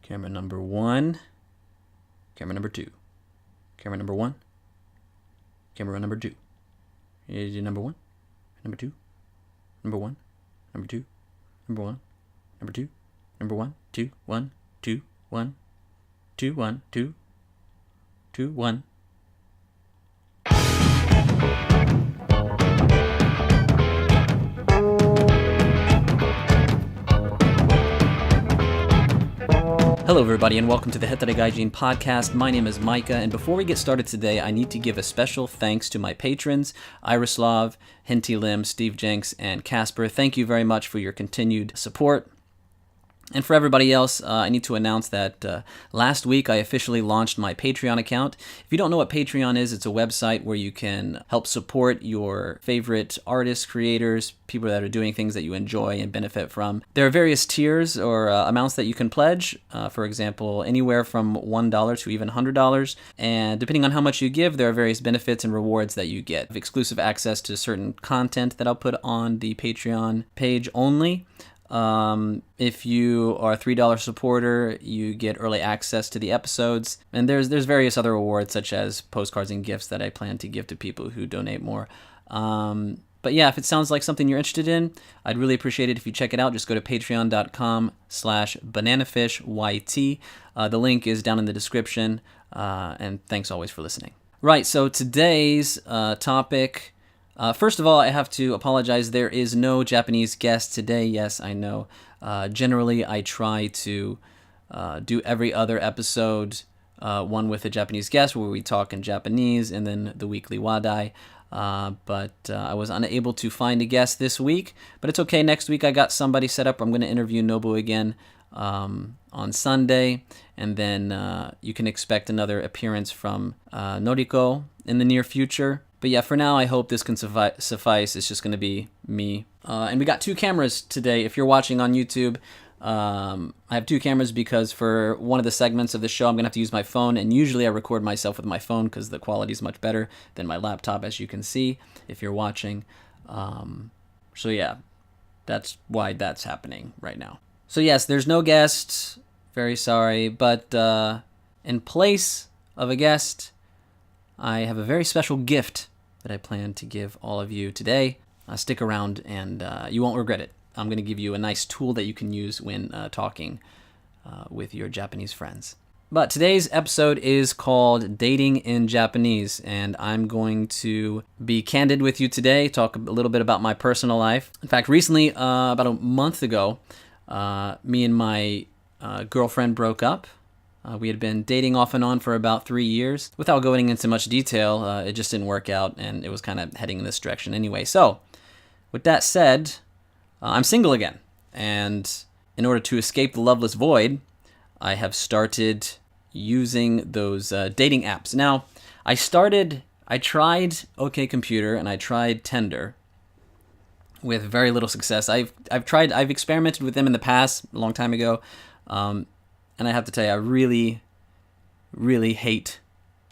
Camera number one. Camera number two. Camera number one. Camera number two. Is it number one? Number two? Number one? Number two? Number one? Number two? Number one? Two? One? Two? One? Two? One? Two? Two? One? Hello everybody and welcome to the HetareAnimeDay Podcast. My name is Micah, and before we get started today, I need to give a special thanks to my patrons, Irislav, Hinty Lim, Steve Jenks, and Casper. Thank you very much for your continued support. And for everybody else, I need to announce that last week I officially launched my Patreon account. If you don't know what Patreon is, it's a website where you can help support your favorite artists, creators, people that are doing things that you enjoy and benefit from. There are various tiers or amounts that you can pledge, for example, anywhere from $1 to even $100. And depending on how much you give, there are various benefits and rewards that you get. Exclusive access to certain content that I'll put on the Patreon page only. If you are a $3 supporter, you get early access to the episodes, and there's various other rewards such as postcards and gifts that I plan to give to people who donate more. But yeah, if it sounds like something you're interested in, I'd really appreciate it if you check it out. Just go to patreon.com/bananafishyt. The link is down in the description, and thanks always for listening. Right, so today's topic. First of all, I have to apologize. There is no Japanese guest today. Yes, I know. Generally, I try to do every other episode, one with a Japanese guest where we talk in Japanese, and then the weekly wadai. But I was unable to find a guest this week. But it's okay. Next week, I got somebody set up. I'm going to interview Nobu again on Sunday. And then you can expect another appearance from Noriko in the near future. But yeah, for now, I hope this can suffice. It's just going to be me. And we got two cameras today. If you're watching on YouTube, I have two cameras because for one of the segments of the show, I'm going to have to use my phone. And usually I record myself with my phone because the quality is much better than my laptop, as you can see, if you're watching. So yeah, that's why that's happening right now. So yes, there's no guest. Very sorry. But in place of a guest, I have a very special gift that I plan to give all of you today. Stick around and you won't regret it. I'm going to give you a nice tool that you can use when talking with your Japanese friends. But today's episode is called Dating in Japanese, and I'm going to be candid with you today, talk a little bit about my personal life. In fact, recently, about a month ago, me and my girlfriend broke up. We had been dating off and on for about 3 years. Without going into much detail, it just didn't work out, and it was kind of heading in this direction anyway. So, with that said, I'm single again. And in order to escape the loveless void, I have started using those dating apps. Now, I tried OkComputer and I tried Tinder with very little success. I've experimented with them in the past, a long time ago. And I have to tell you, I really, really hate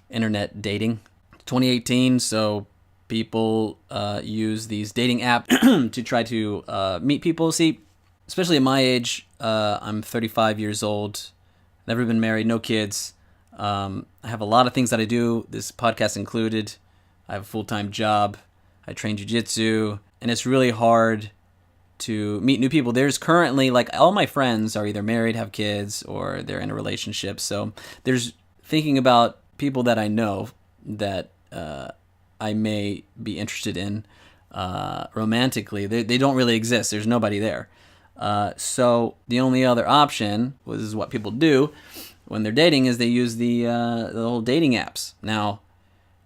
internet dating. 2018, so people use these dating apps to try to meet people. See, especially at my age, I'm 35 years old, never been married, no kids. I have a lot of things that I do, this podcast included. I have a full-time job. I train jiu-jitsu, and it's really hard to meet new people. There's currently, all my friends are either married, have kids, or they're in a relationship. So there's thinking about people that I know that I may be interested in romantically. They don't really exist. There's nobody there. So the only other option is what people do when they're dating is they use the whole dating apps. Now,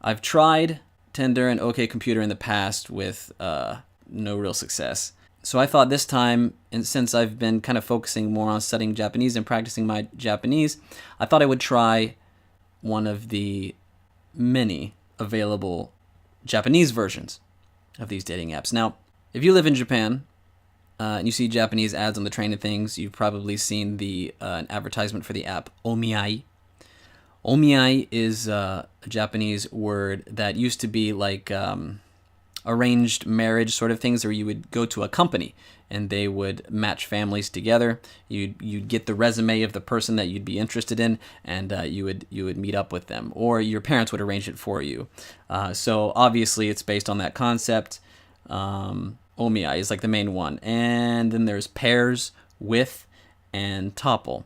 I've tried Tinder and OkComputer in the past with no real success. So I thought this time, and since I've been kind of focusing more on studying Japanese and practicing my Japanese, I thought I would try one of the many available Japanese versions of these dating apps. Now, if you live in Japan and you see Japanese ads on the train and things, you've probably seen an advertisement for the app Omiai. Omiai is a Japanese word that used to be like arranged marriage sort of things, where you would go to a company and they would match families together. You'd get the resume of the person that you'd be interested in, and you would meet up with them, or your parents would arrange it for you. So obviously it's based on that concept. Omiai is like the main one, and then there's pairs, with, and tapple.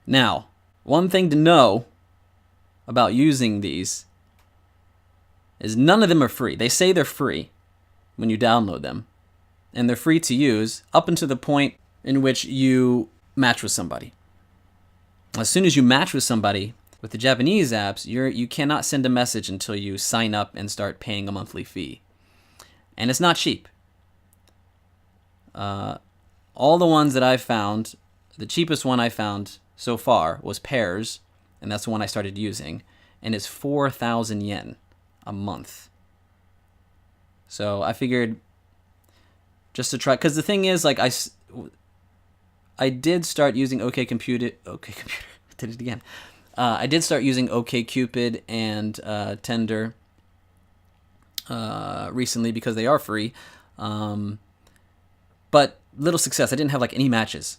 Now, one thing to know about using these is none of them are free. They say they're free when you download them, and they're free to use up until the point in which you match with somebody. As soon as you match with somebody with the Japanese apps, you cannot send a message until you sign up and start paying a monthly fee. And it's not cheap. All the ones that I found, the cheapest one I found so far was Pairs, and that's the one I started using, and it's 4,000 yen a month. So I figured just to try, because the thing is, like, I did start using OkCupid, did it again. I did start using OkCupid and Tinder recently because they are free, but little success. I didn't have like any matches.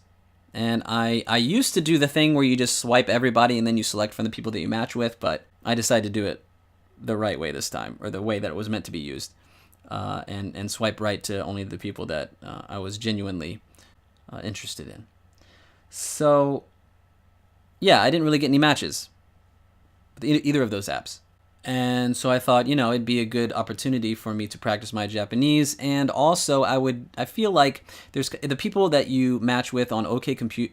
And I used to do the thing where you just swipe everybody and then you select from the people that you match with, but I decided to do it the right way this time, or the way that it was meant to be used, and swipe right to only the people that I was genuinely interested in. So, yeah, I didn't really get any matches with either of those apps. And so I thought, it'd be a good opportunity for me to practice my Japanese. And also, I feel like there's the people that you match with on OkCupid,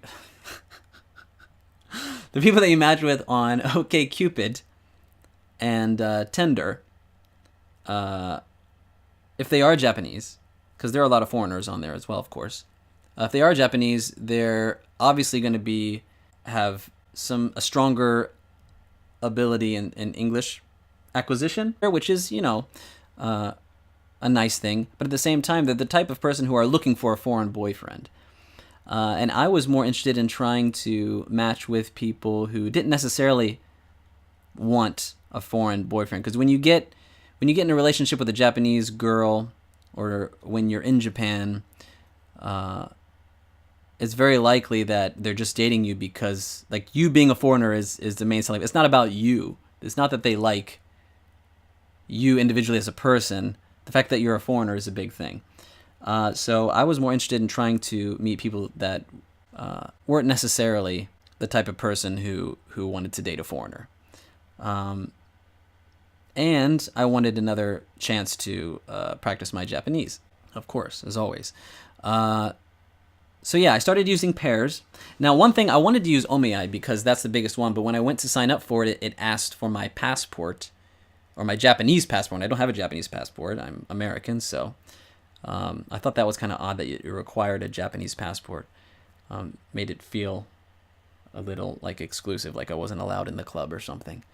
the people that you match with on OkCupid and Tinder, if they are Japanese, because there are a lot of foreigners on there as well, of course. If they are Japanese, they're obviously going to have a stronger ability in English acquisition, which is, a nice thing. But at the same time, they're the type of person who are looking for a foreign boyfriend. And I was more interested in trying to match with people who didn't necessarily want a foreign boyfriend. Because when you get in a relationship with a Japanese girl, or when you're in Japan, it's very likely that they're just dating you because, like, you being a foreigner is the main selling. It's not about you. It's not that they like you individually as a person. The fact that you're a foreigner is a big thing. So I was more interested in trying to meet people that weren't necessarily the type of person who wanted to date a foreigner. And I wanted another chance to practice my Japanese, of course, as always. So yeah, I started using Pairs. Now, one thing, I wanted to use Omiai because that's the biggest one, but when I went to sign up for it, it asked for my passport, or my Japanese passport. I don't have a Japanese passport. I'm American, so I thought that was kind of odd that it required a Japanese passport. Made it feel a little like exclusive, like I wasn't allowed in the club or something,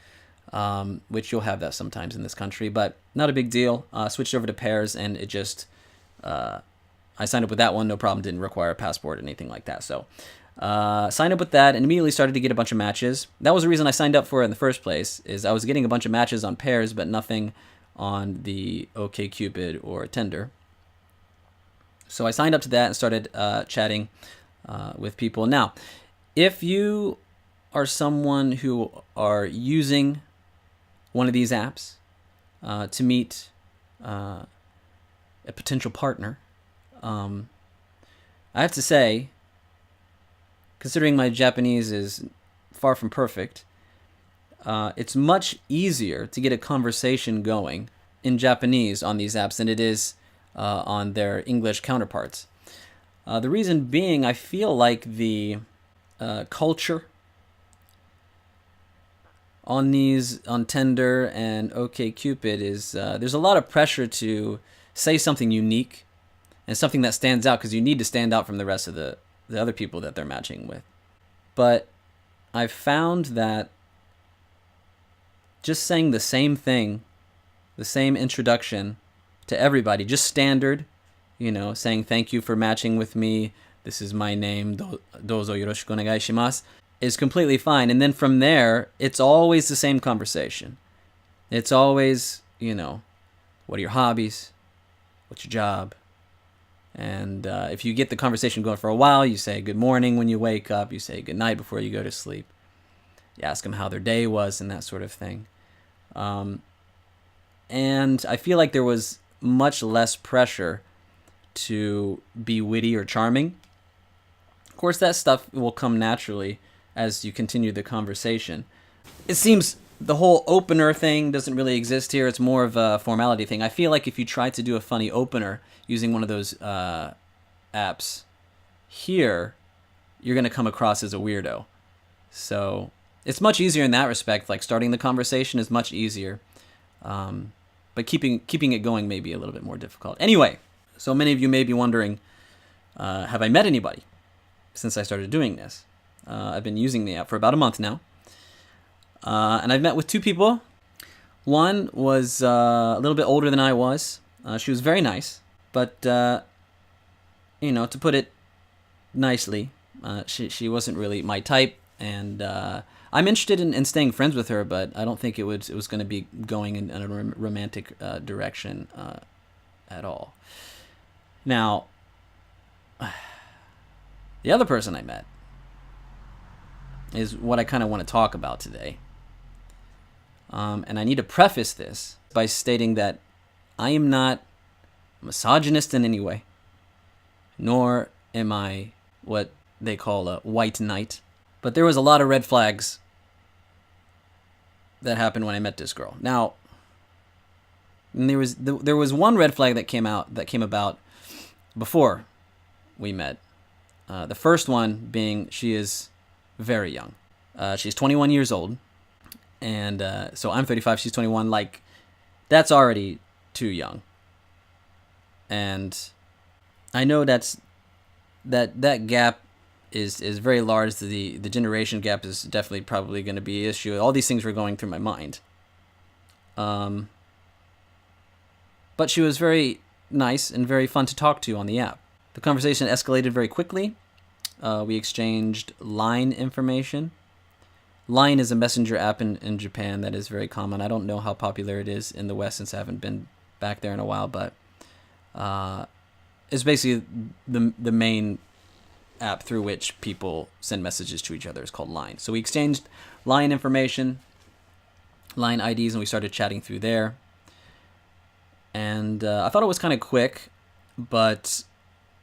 which you'll have that sometimes in this country, but not a big deal. Switched over to Pairs, and it just... I signed up with that one, no problem, didn't require a passport or anything like that. So signed up with that and immediately started to get a bunch of matches. That was the reason I signed up for it in the first place, is I was getting a bunch of matches on Pairs, but nothing on the OkCupid or Tinder. So I signed up to that and started chatting with people. Now, if you are someone who are using one of these apps to meet a potential partner, I have to say, considering my Japanese is far from perfect, it's much easier to get a conversation going in Japanese on these apps than it is on their English counterparts. The reason being, I feel like the culture on Tinder and OkCupid is there's a lot of pressure to say something unique and something that stands out, because you need to stand out from the rest of the other people that they're matching with. But I've found that just saying the same thing, the same introduction to everybody, just standard, saying thank you for matching with me, this is my name, dozo yoroshiku onegai shimasu, is completely fine. And then from there, it's always the same conversation. It's always, what are your hobbies? What's your job? And if you get the conversation going for a while, you say good morning when you wake up. You say good night before you go to sleep. You ask them how their day was and that sort of thing. And I feel like there was much less pressure to be witty or charming. Of course, that stuff will come naturally as you continue the conversation. It seems the whole opener thing doesn't really exist here. It's more of a formality thing. I feel like if you try to do a funny opener using one of those apps here, you're going to come across as a weirdo. So it's much easier in that respect. Like starting the conversation is much easier. But keeping it going may be a little bit more difficult. Anyway, so many of you may be wondering, have I met anybody since I started doing this? I've been using the app for about a month now. And I've met with 2 people. One was a little bit older than I was. She was very nice. But, to put it nicely, she wasn't really my type. And I'm interested in staying friends with her, but I don't think it was going to be going in a romantic direction at all. Now, the other person I met is what I kind of want to talk about today. And I need to preface this by stating that I am not misogynist in any way, nor am I what they call a white knight. But there was a lot of red flags that happened when I met this girl. Now, there was one red flag that came about before we met. The first one being she is very young. She's 21 years old. And so I'm 35, she's 21. Like, that's already too young. And I know that gap is very large. The generation gap is definitely probably going to be an issue. All these things were going through my mind. But she was very nice and very fun to talk to on the app. The conversation escalated very quickly. We exchanged Line information. Line is a messenger app in Japan that is very common. I don't know how popular it is in the West since I haven't been back there in a while, but it's basically the main app through which people send messages to each other. Is called Line. So we exchanged Line information, Line IDs, and we started chatting through there. And I thought it was kind of quick, but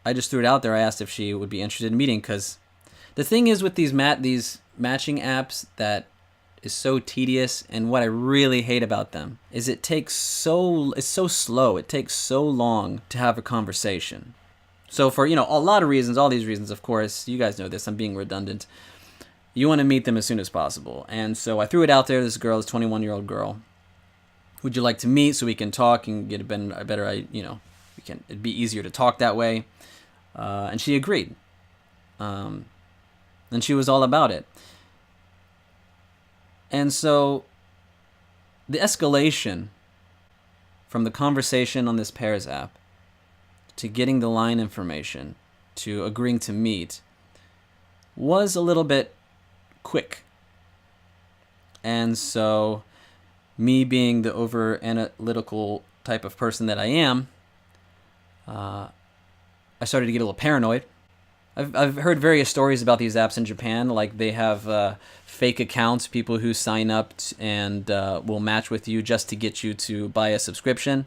I just threw it out there. I asked if she would be interested in meeting, because the thing is with these matching apps that is so tedious, and what I really hate about them is it's so slow. It takes so long to have a conversation. So for, a lot of reasons, all these reasons, of course, you guys know this, I'm being redundant. You want to meet them as soon as possible. And so I threw it out there. This girl, this 21-year-old girl. Would you like to meet so we can talk and get a better, it'd be easier to talk that way. And she agreed. And she was all about it. And so the escalation from the conversation on this Pairs app to getting the Line information to agreeing to meet was a little bit quick. And so me being the over-analytical type of person that I am, I started to get a little paranoid. I've heard various stories about these apps in Japan. Like they have fake accounts, people who sign up and will match with you just to get you to buy a subscription.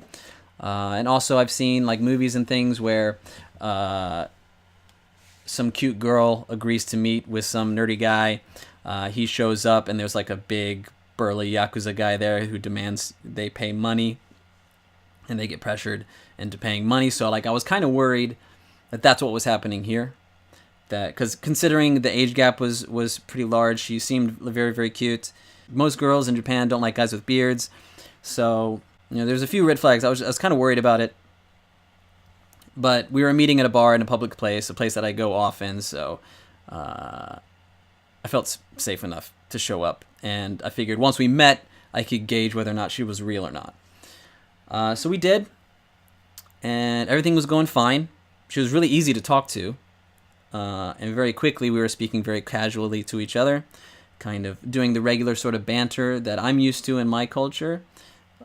And also I've seen like movies and things where some cute girl agrees to meet with some nerdy guy. He shows up and there's like a big burly Yakuza guy there who demands they pay money, and they get pressured into paying money. So like I was kind of worried that that's what was happening here. That because considering the age gap was pretty large, she seemed very, very cute. Most girls in Japan don't like guys with beards, so there's a few red flags. I was kind of worried about it, but we were meeting at a bar in a public place, a place that I go often, so I felt safe enough to show up, and I figured once we met, I could gauge whether or not she was real or not. So we did, and everything was going fine. She was really easy to talk to. And very quickly we were speaking very casually to each other, kind of doing the regular sort of banter that I'm used to in my culture.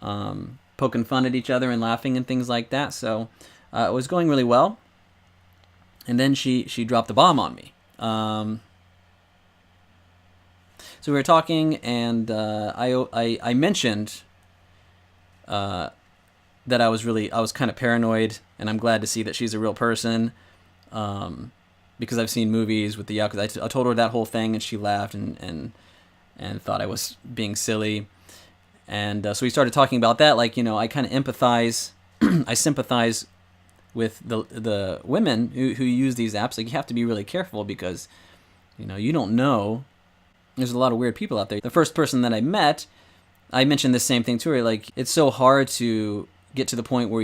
poking fun at each other and laughing and things like that. So it was going really well. And then she dropped the bomb on me. So we were talking, and I mentioned that I was kind of paranoid, and I'm glad to see that she's a real person, because I've seen movies with the Yakuza. I told her that whole thing, and she laughed and thought I was being silly. And so we started talking about that. Like, I kind of empathize, I sympathize with the women who use these apps. Like, you have to be really careful because, you don't know. There's a lot of weird people out there. The first person that I met, I mentioned the same thing to her. Like, it's so hard to get to the point where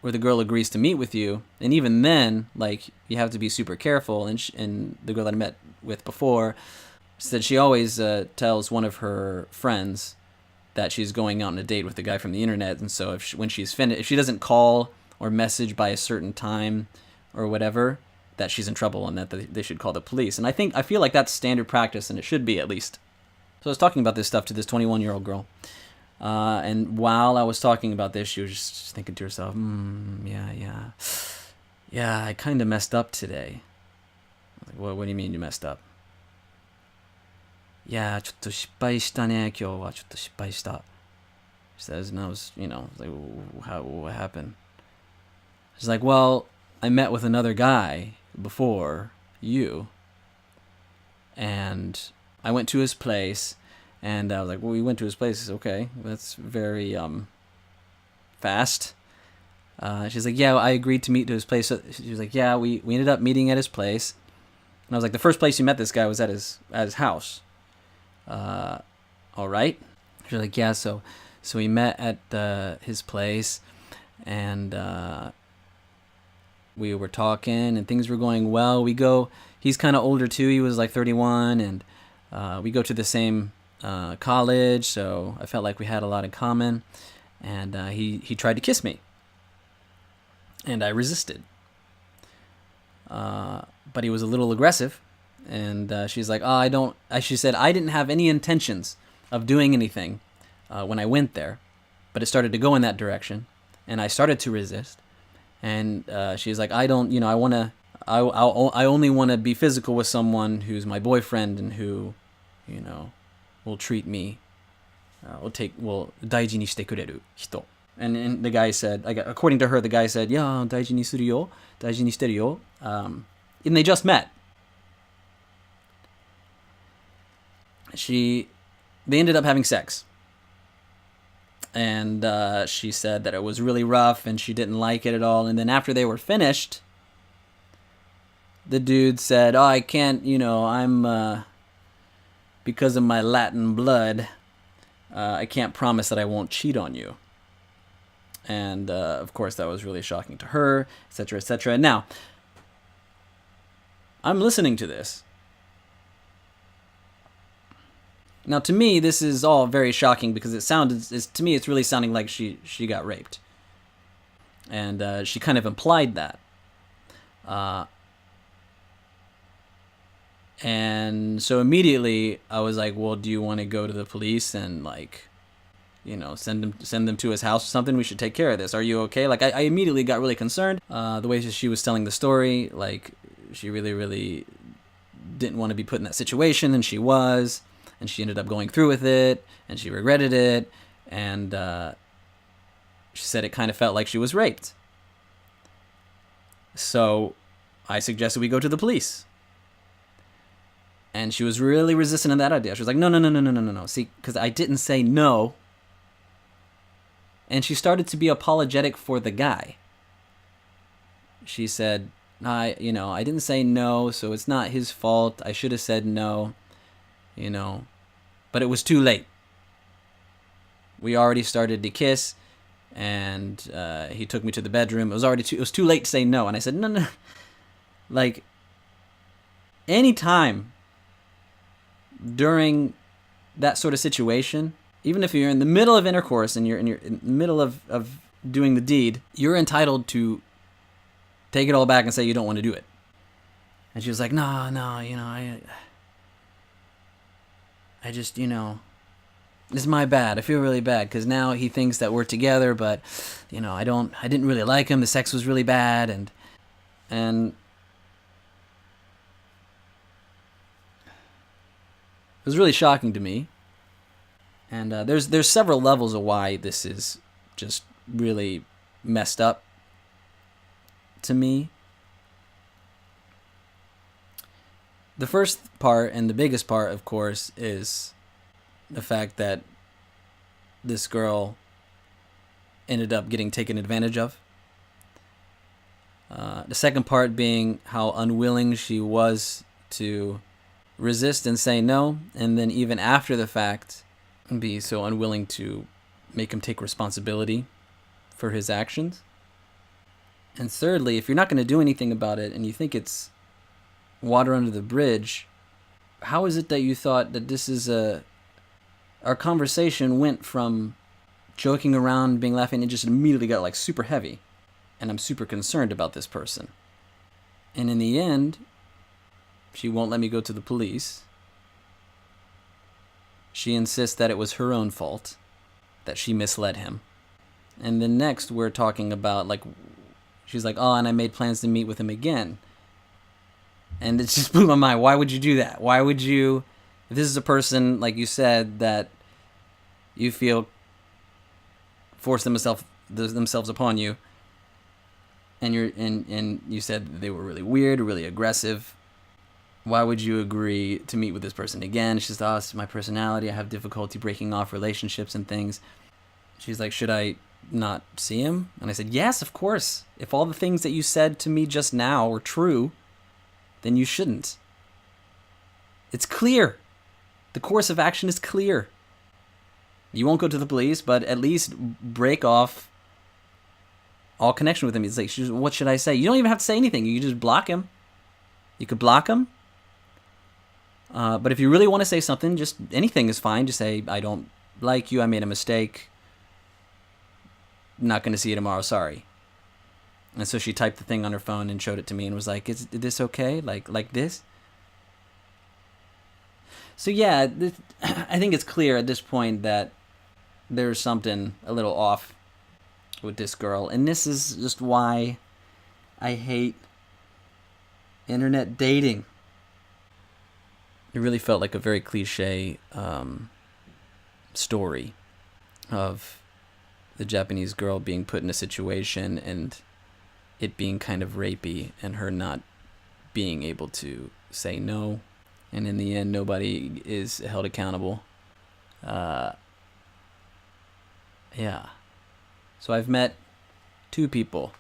where the girl agrees to meet with you, and even then, like, you have to be super careful. And the girl that I met with before said she always tells one of her friends that she's going out on a date with the guy from the internet, and so when she's finished, if she doesn't call or message by a certain time or whatever, that she's in trouble and that they should call the police. And I feel like that's standard practice, and it should be, at least. So I was talking about this stuff to this 21-year-old girl, and while I was talking about this, she was just thinking to herself, yeah, I kind of messed up today. I was like, what do you mean you messed up? いや、ちょっと失敗したね、今日はちょっと失敗した. She says, and I was, like, what happened? She's like, well, I met with another guy before you, and I went to his place, and I was like, well, we went to his place. Okay, that's very fast. She's like, yeah, I agreed to meet to his place. So she was like, yeah, we ended up meeting at his place, and I was like, the first place you met this guy was at his house. All right. She's like, yeah, so we met at his place, and we were talking, and things were going well. He's kind of older too. He was like 31, and we go to the same college, so I felt like we had a lot in common. And he tried to kiss me, and I resisted. But he was a little aggressive. And she's like, she said, I didn't have any intentions of doing anything when I went there, but it started to go in that direction, and I started to resist. And she's like, I only want to be physical with someone who's my boyfriend and who, will treat me, will 大事にしてくれる人. And the guy said, according to her, the guy said, yeah, 大事にするよ, 大事にしてるよ. And they just met. They ended up having sex, and she said that it was really rough and she didn't like it at all. And then after they were finished, the dude said, I can't, I'm because of my Latin blood, I can't promise that I won't cheat on you. And of course that was really shocking to her, etc., etc. Now I'm listening to this. Now, to me, this is all very shocking because to me, it's really sounding like she got raped. And she kind of implied that. And so immediately I was like, well, do you want to go to the police and, like, send them to his house or something? We should take care of this. Are you okay? Like, I immediately got really concerned. The way she was telling the story, like, she really, really didn't want to be put in that situation, and she was. And she ended up going through with it, and she regretted it, and she said it kind of felt like she was raped. So I suggested we go to the police. And she was really resistant to that idea. She was like, no. See, because I didn't say no. And she started to be apologetic for the guy. She said, I didn't say no, so it's not his fault. I should have said no. But it was too late. We already started to kiss, and he took me to the bedroom. It was too late to say no. And I said, no. Like, any time during that sort of situation, even if you're in the middle of intercourse and you're in the middle of doing the deed, you're entitled to take it all back and say you don't want to do it. And she was like, no, I just, It's my bad. I feel really bad because now he thinks that we're together, but I didn't really like him. The sex was really bad, and it was really shocking to me. And there's several levels of why this is just really messed up to me. The first part, and the biggest part, of course, is the fact that this girl ended up getting taken advantage of. The second part being how unwilling she was to resist and say no, and then even after the fact, be so unwilling to make him take responsibility for his actions. And thirdly, if you're not going to do anything about it and you think it's water under the bridge, how is it that you thought that this is our conversation went from joking around, being laughing, and it just immediately got like super heavy, and I'm super concerned about this person. And in the end, she won't let me go to the police. She insists that it was her own fault, that she misled him. And then next we're talking about, like, she's like, oh, and I made plans to meet with him again. And it just blew my mind. Why would you do that? Why would you, if this is a person, like you said, that you feel force themselves upon you, and you said they were really weird, really aggressive, why would you agree to meet with this person again? She's like, oh, it's my personality. I have difficulty breaking off relationships and things. She's like, should I not see him? And I said, yes, of course. If all the things that you said to me just now were true, then you shouldn't. It's clear. The course of action is clear. You won't go to the police, but at least break off all connection with him. It's like, what should I say? You don't even have to say anything. You just block him. You could block him. But if you really want to say something, just anything is fine. Just say, I don't like you. I made a mistake. Not going to see you tomorrow. Sorry. And so she typed the thing on her phone and showed it to me and was like, is this okay? Like this? So yeah, I think it's clear at this point that there's something a little off with this girl. And this is just why I hate internet dating. It really felt like a very cliche story of the Japanese girl being put in a situation and it being kind of rapey and her not being able to say no. And in the end, nobody is held accountable. Yeah. So I've met 2 people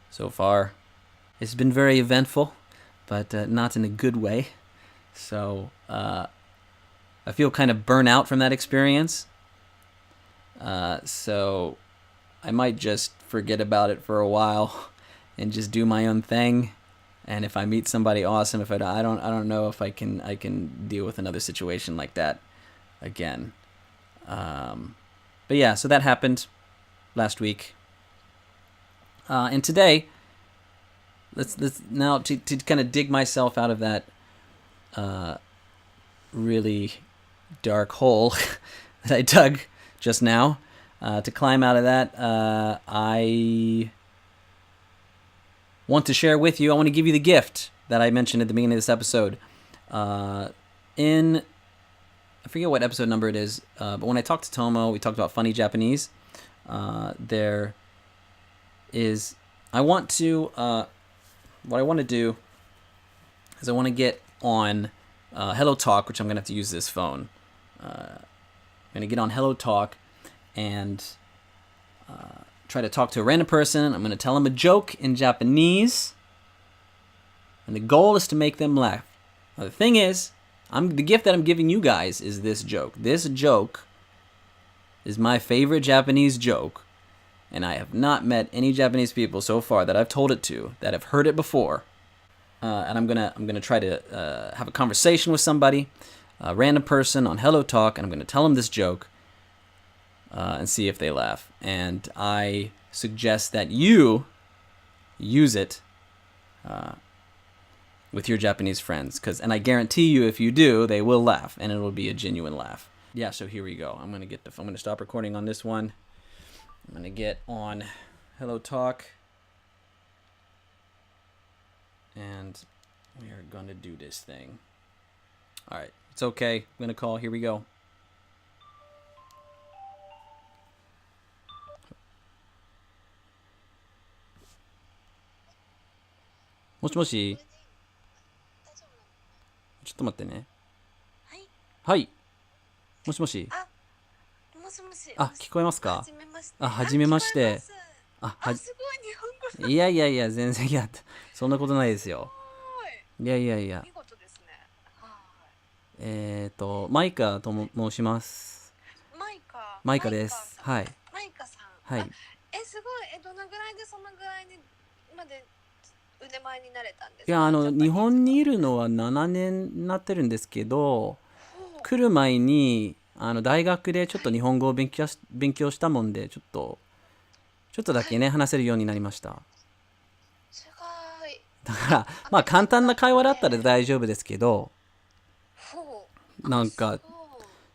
so far. It's been very eventful, but not in a good way. So I feel kind of burnt out from that experience. So I might just forget about it for a while and just do my own thing. And if I meet somebody awesome, if I don't know if I can deal with another situation like that again. But yeah, so that happened last week. And today, let's now to kind of dig myself out of that really dark hole that I dug just now. To climb out of that, I want to share with you. I want to give you the gift that I mentioned at the beginning of this episode. I forget what episode number it is, but when I talked to Tomo, we talked about funny Japanese. What I want to do is I want to get on Hello Talk, which I'm going to have to use this phone. I'm going to get on Hello Talk and try to talk to a random person. I'm going to tell them a joke in Japanese, and the goal is to make them laugh. Now, the thing is, the gift that I'm giving you guys is this joke. This joke is my favorite Japanese joke, and I have not met any Japanese people so far that I've told it to that have heard it before. And I'm gonna try to have a conversation with somebody, a random person on Hello Talk, and I'm gonna tell them this joke and see if they laugh. And I suggest that you use it with your Japanese friends, and I guarantee you, if you do, they will laugh, and it will be a genuine laugh. Yeah, so here we go. I'm gonna stop recording on this one. I'm gonna get on Hello Talk. And we are gonna do this thing. Alright, it's okay. I'm gonna call. Here we go. もしもし。ちょっと待ってね。はい。はい。もしもし。もしもし。聞こえますか？はじめまして。はじめまして。すごい日本語。いや、全然そんなことないですよ。いや。見事ですね。マイカと申します。マイカです。はい。マイカさん。はい。すごい。どのぐらいでそのぐらいにまで腕前になれたんですか？いや、日本にいるのは7年になってるんですけど、来る前に大学でちょっと日本語を勉強したもんで、ちょっとだけね、話せるようになりました。すごい。だからまあ簡単な会話だったら大丈夫ですけど、なんか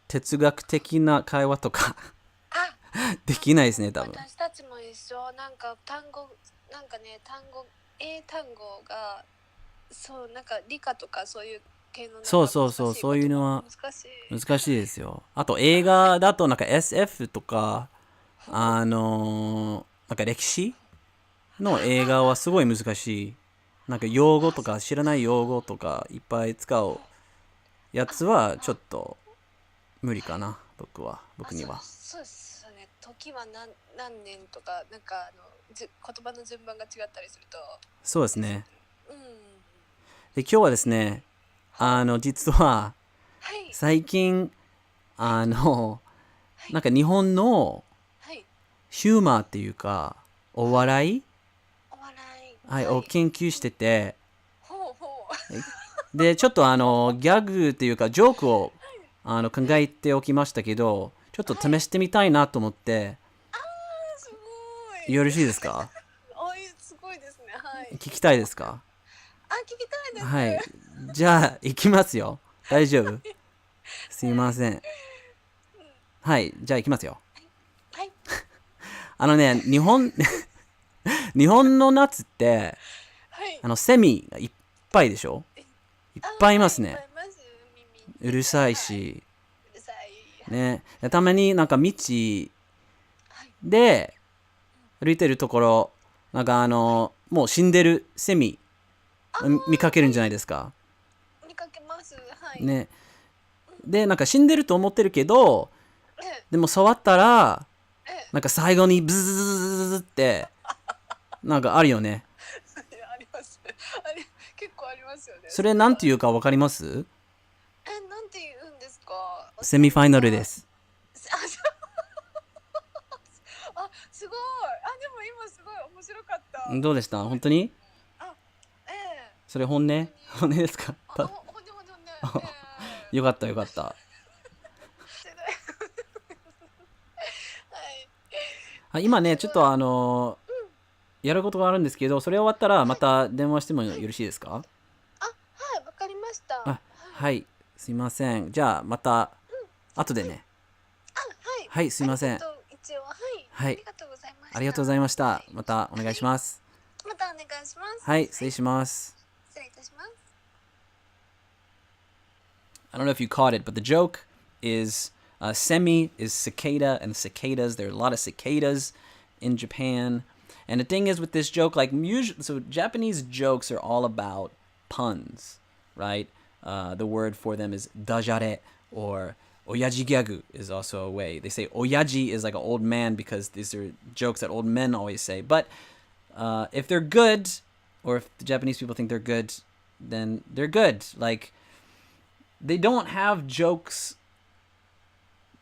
哲学的な会話とかできないですね、多分。私たちも一緒。なんか英単語がなんか理科とかそういう系のそういうのは難しいですよ。あと映画だとなんか SF とかなんか歴史の映画はすごい難しい。なんか用語とか知らない用語とかいっぱい使うやつはちょっと無理かな、僕には。そうですね。時は何年とかなんか言葉の順番が違ったりすると。そうですね。で今日はですね、実は最近なんか日本のヒューマーっていうかお笑いを研究してて、でちょっとギャグっていうかジョークを考えておきましたけど、ちょっと試してみたいなと思って。すごい。よろしいですか？すごいですね。はい。聞きたいですか？聞きたいです。はい。じゃあ行きますよ。大丈夫？すいません。はい、じゃあ行きますよ。はい。日本の夏って、セミがいっぱいでしょ？いっぱいいますね。うるさいし。ね。たまになんか道で歩いてるところ、なんかもう死んでるセミ見かけるんじゃないですか。見かけます。はい。ね。で、なんか死んでると思ってるけど、でも触ったら、なんか最後にブズズズズってなんかあるよね。あります。結構ありますよね。それなんていうかわかります？なんて言うんですか？セミファイナルです。すごい。でも今すごい面白かった。どうでした？本当に？それ本音ですか？本音。よかった。今ね、ちょっとやることがあるんですけど、それ終わったらまた電話してもよろしいですか？はい、わかりました。はい、すいません。じゃあまた後でね。はい、すいません。はい、ありがとうございました。ありがとうございました。またお願いします。またお願いします。はい、失礼します。失礼いたします。I don't know if you caught it, but the joke is semi is cicada, and cicadas, there are a lot of cicadas in Japan. And the thing is with this joke, like so Japanese jokes are all about puns, right? The word for them is dajare, or oyaji gyagu is also a way. They say oyaji is like an old man because these are jokes that old men always say. But if they're good, or if the Japanese people think they're good, then they're good. Like, they don't have jokes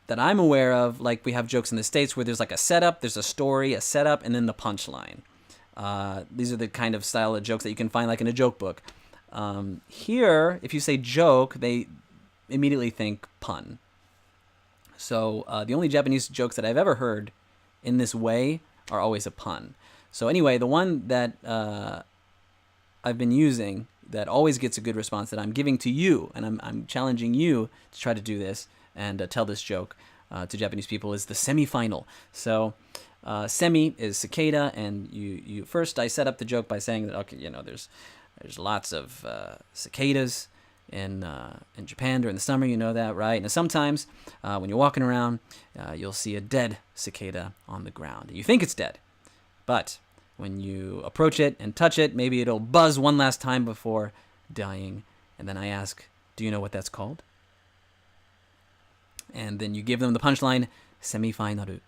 that I'm aware of, like we have jokes in the States where there's like a setup, there's a story, a setup, and then the punchline. These are the kind of style of jokes that you can find like in a joke book. Here, if you say joke, they immediately think pun. So the only Japanese jokes that I've ever heard in this way are always a pun. So anyway, the one that I've been using that always gets a good response that I'm giving to you, and I'm challenging you to try to do this, and tell this joke to Japanese people is the semifinal. So semi is cicada, and you first I set up the joke by saying that, okay, there's lots of cicadas in Japan during the summer, you know that, right? And sometimes when you're walking around, you'll see a dead cicada on the ground. You think it's dead, but when you approach it and touch it, maybe it'll buzz one last time before dying. And then I ask, do you know what that's called? And then you give them the punchline, semifinal.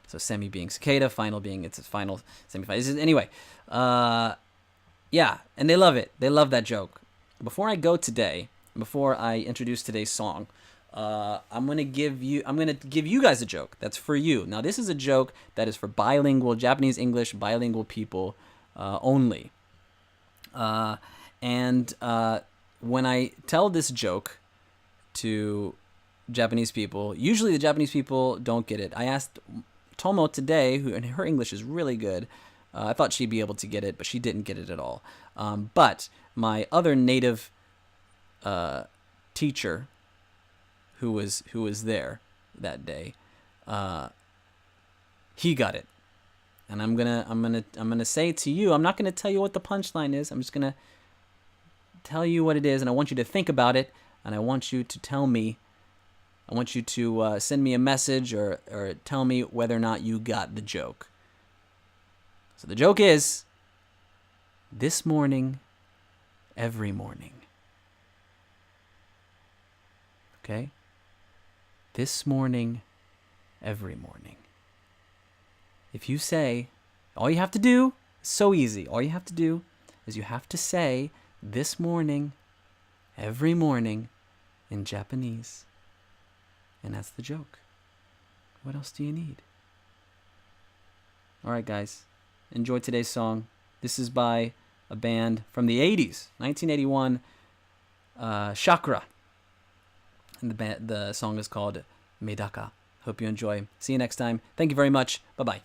So semi being cicada, final being its final semifinal. Anyway, yeah, and they love it. They love that joke. Before I go today, before I introduce today's song, I'm gonna give you guys a joke that's for you. Now, this is a joke that is for bilingual Japanese English bilingual people only. And when I tell this joke to Japanese people, usually the Japanese people don't get it. I asked Tomo today, and her English is really good. I thought she'd be able to get it, but she didn't get it at all. But my other native teacher, who was there that day, he got it. And I'm gonna say to you, I'm not gonna tell you what the punchline is. I'm just gonna tell you what it is, and I want you to think about it, and I want you to tell me. I want you to send me a message or tell me whether or not you got the joke. So the joke is, this morning, every morning. Okay? This morning, every morning. If you say, all you have to do, it's so easy. All you have to do is you have to say, this morning, every morning, in Japanese. And that's the joke. What else do you need? All right, guys. Enjoy today's song. This is by a band from the 80s, 1981, Chakra. And the song is called Medaka. Hope you enjoy. See you next time. Thank you very much. Bye-bye.